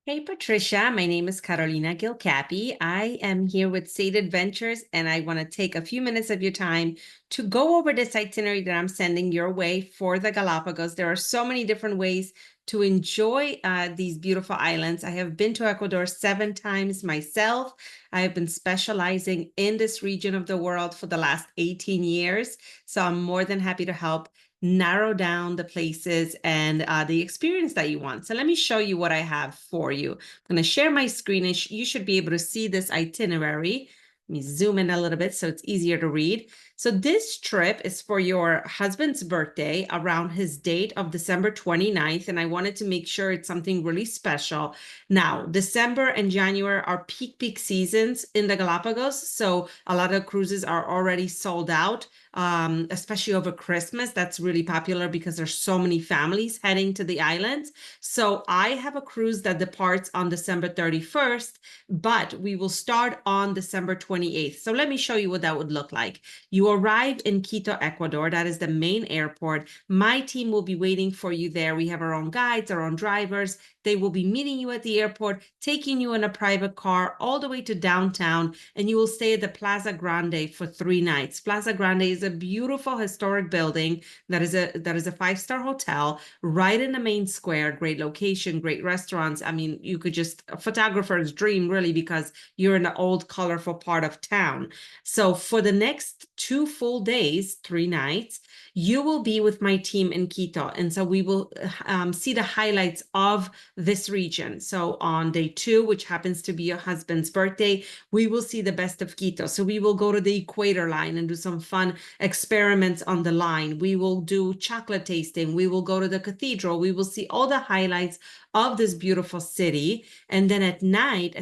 Hey Patricia, my name is Carolina Gilcapi. I am here with State Adventures, and I want to take a few minutes of your time to go over this itinerary that I'm sending your way for the Galapagos. There are so many different ways to enjoy these beautiful islands. I have been to Ecuador 7 times myself. I have been specializing in this region of the world for the last 18 years, so I'm more than happy to help narrow down the places and the experience that you want. So let me show you what I have for you. I'm going to share my screen and you should be able to see this itinerary. Let me zoom in a little bit so it's easier to read. So this trip is for your husband's birthday around his date of December 29th, and I wanted to make sure it's something really special. Now, December and January are peak seasons in the Galapagos, so a lot of cruises are already sold out, especially over Christmas. That's really popular because there's so many families heading to the islands. So I have a cruise that departs on December 31st, but we will start on December 28th. So let me show you what that would look like. You arrive in Quito, Ecuador. That is the main airport. My team will be waiting for you there. We have our own guides, our own drivers. They will be meeting you at the airport, taking you in a private car all the way to downtown, and you will stay at the Plaza Grande for 3 nights. Plaza Grande is a beautiful historic building that is a five-star hotel right in the main square. Great location, great restaurants. I mean, you could just a photographer's dream, really, because you're in the old, colorful part of town. So for the next 2 full days, 3 nights, you will be with my team in Quito. And so we will see the highlights of this region. So on day 2, which happens to be your husband's birthday, we will see the best of Quito. So we will go to the equator line and do some fun experiments on the line. We will do chocolate tasting. We will go to the cathedral. We will see all the highlights of this beautiful city. And then at night,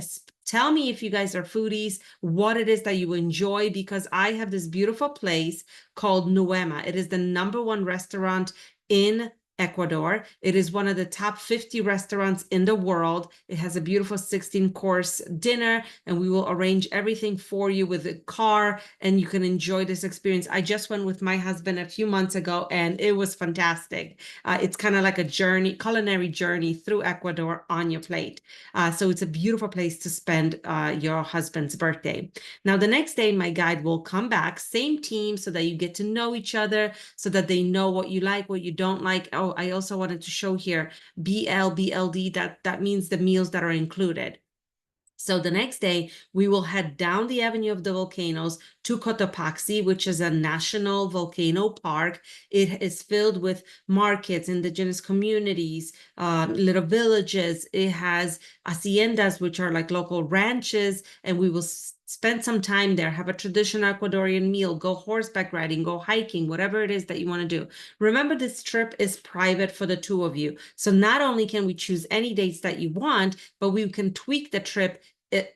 tell me if you guys are foodies, what it is that you enjoy, because I have this beautiful place called Nuema. It is the #1 restaurant in Ecuador. It is one of the top 50 restaurants in the world. It has a beautiful 16-course dinner, and we will arrange everything for you with a car, and you can enjoy this experience. I just went with my husband a few months ago, and it was fantastic. It's kind of like a journey, culinary journey through Ecuador on your plate. So it's a beautiful place to spend your husband's birthday. Now, the next day, my guide will come back, same team, so that you get to know each other, so that they know what you like, what you don't like. Oh, I also wanted to show here BLD, that means the meals that are included. So the next day, we will head down the Avenue of the Volcanoes to Cotopaxi, which is a national volcano park. It is filled with markets, indigenous communities, little villages. It has haciendas, which are like local ranches, and we will spend some time there, have a traditional Ecuadorian meal, go horseback riding, go hiking, whatever it is that you want to do. Remember, this trip is private for the two of you. So not only can we choose any dates that you want, but we can tweak the trip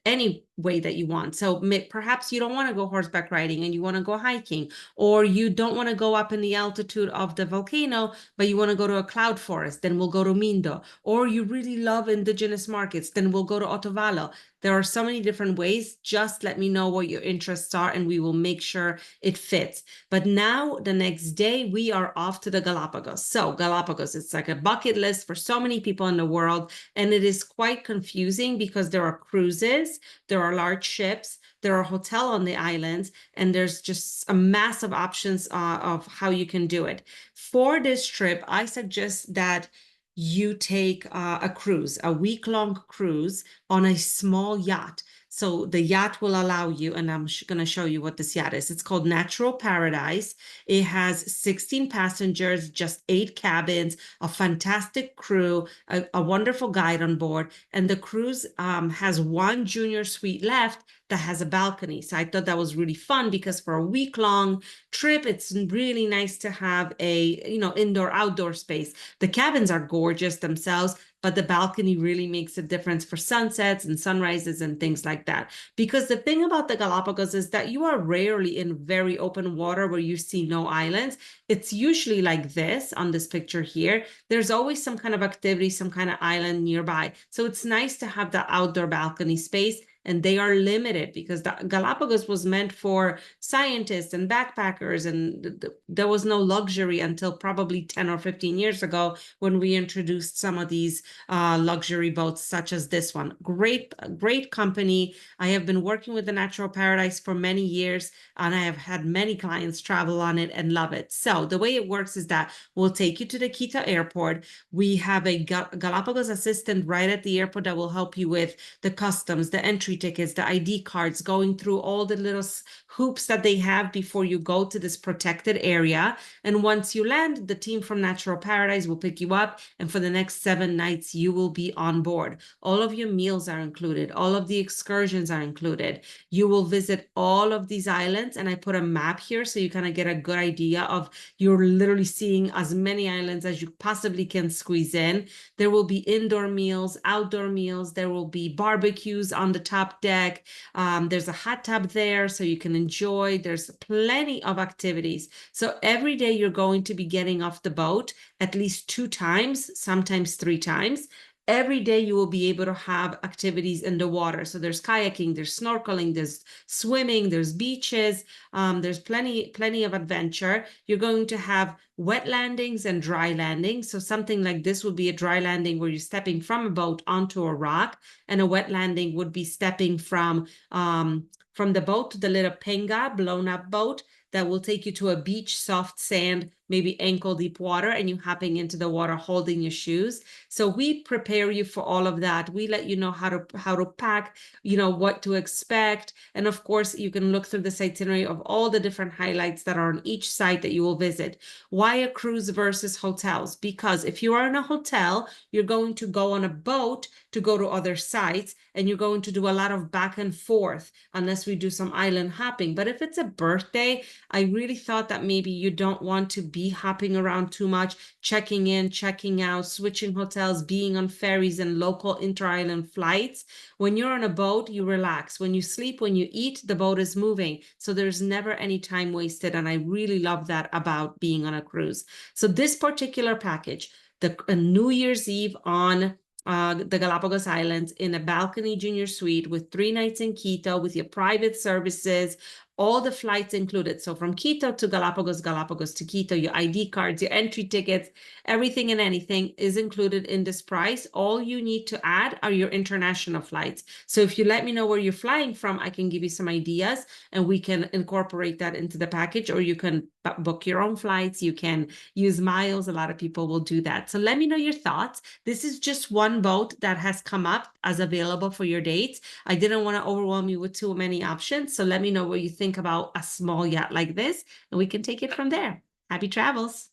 any way that you want. So perhaps you don't want to go horseback riding and you want to go hiking, or you don't want to go up in the altitude of the volcano, but you want to go to a cloud forest, then we'll go to Mindo. Or you really love indigenous markets, then we'll go to Otavalo. There are so many different ways. Just let me know what your interests are and we will make sure it fits. But now the next day we are off to the Galapagos. So Galapagos, it's like a bucket list for so many people in the world. And it is quite confusing because there are cruises, there are large ships, there are hotels on the islands, and there's just a massive options of how you can do it. For this trip, I suggest that you take a cruise, a week-long cruise on a small yacht. So the yacht will allow you, and I'm going to show you what this yacht is. It's called Natural Paradise. It has 16 passengers, just 8 cabins, a fantastic crew, a wonderful guide on board. And the cruise has one junior suite left that has a balcony. So I thought that was really fun because for a week-long trip, it's really nice to have a, indoor-outdoor space. The cabins are gorgeous themselves, but the balcony really makes a difference for sunsets and sunrises and things like that. Because the thing about the Galapagos is that you are rarely in very open water where you see no islands. It's usually like this on this picture here. There's always some kind of activity, some kind of island nearby. So it's nice to have the outdoor balcony space. and they are limited because the Galapagos was meant for scientists and backpackers, and there was no luxury until probably 10 or 15 years ago when we introduced some of these luxury boats such as this one. Great company. I have been working with the Natural Paradise for many years, and I have had many clients travel on it and love it. So the way it works is that we'll take you to the Quito airport. We have a Galapagos assistant right at the airport that will help you with the customs, the entry tickets, the ID cards, going through all the little hoops that they have before you go to this protected area. And once you land, the team from Natural Paradise will pick you up, and for the next 7 nights, you will be on board. All of your meals are included. All of the excursions are included. You will visit all of these islands, and I put a map here so you kind of get a good idea of, you're literally seeing as many islands as you possibly can squeeze in. There will be indoor meals, outdoor meals. There will be barbecues on the top deck. There's a hot tub there so you can enjoy. There's plenty of activities. So every day you're going to be getting off the boat at least 2 times, sometimes 3 times. Every day you will be able to have activities in the water. So there's kayaking, there's snorkeling, there's swimming, there's beaches, there's plenty of adventure. You're going to have wet landings and dry landings. So something like this would be a dry landing where you're stepping from a boat onto a rock, and a wet landing would be stepping from the boat to the little penga, blown up boat that will take you to a beach, soft sand, maybe ankle deep water, and you hopping into the water holding your shoes. So we prepare you for all of that. We let you know how to pack, what to expect. And of course, you can look through this itinerary of all the different highlights that are on each site that you will visit. Why a cruise versus hotels? Because if you are in a hotel, you're going to go on a boat to go to other sites, and you're going to do a lot of back and forth unless we do some island hopping. But if it's a birthday, I really thought that maybe you don't want to be hopping around too much, checking in, checking out, switching hotels, being on ferries and local inter-island flights. When you're on a boat, you relax. When you sleep, when you eat, the boat is moving. So there's never any time wasted. And I really love that about being on a cruise. So this particular package, the New Year's Eve on the Galapagos Islands in a balcony junior suite with 3 nights in Quito with your private services, all the flights included. So from Quito to Galapagos, Galapagos to Quito, your ID cards, your entry tickets, everything and anything is included in this price. All you need to add are your international flights. So if you let me know where you're flying from, I can give you some ideas and we can incorporate that into the package, or you can book your own flights. You can use miles. A lot of people will do that. So let me know your thoughts. This is just one boat that has come up as available for your dates. I didn't want to overwhelm you with too many options. So let me know what you think about a small yacht like this, and we can take it from there. Happy travels.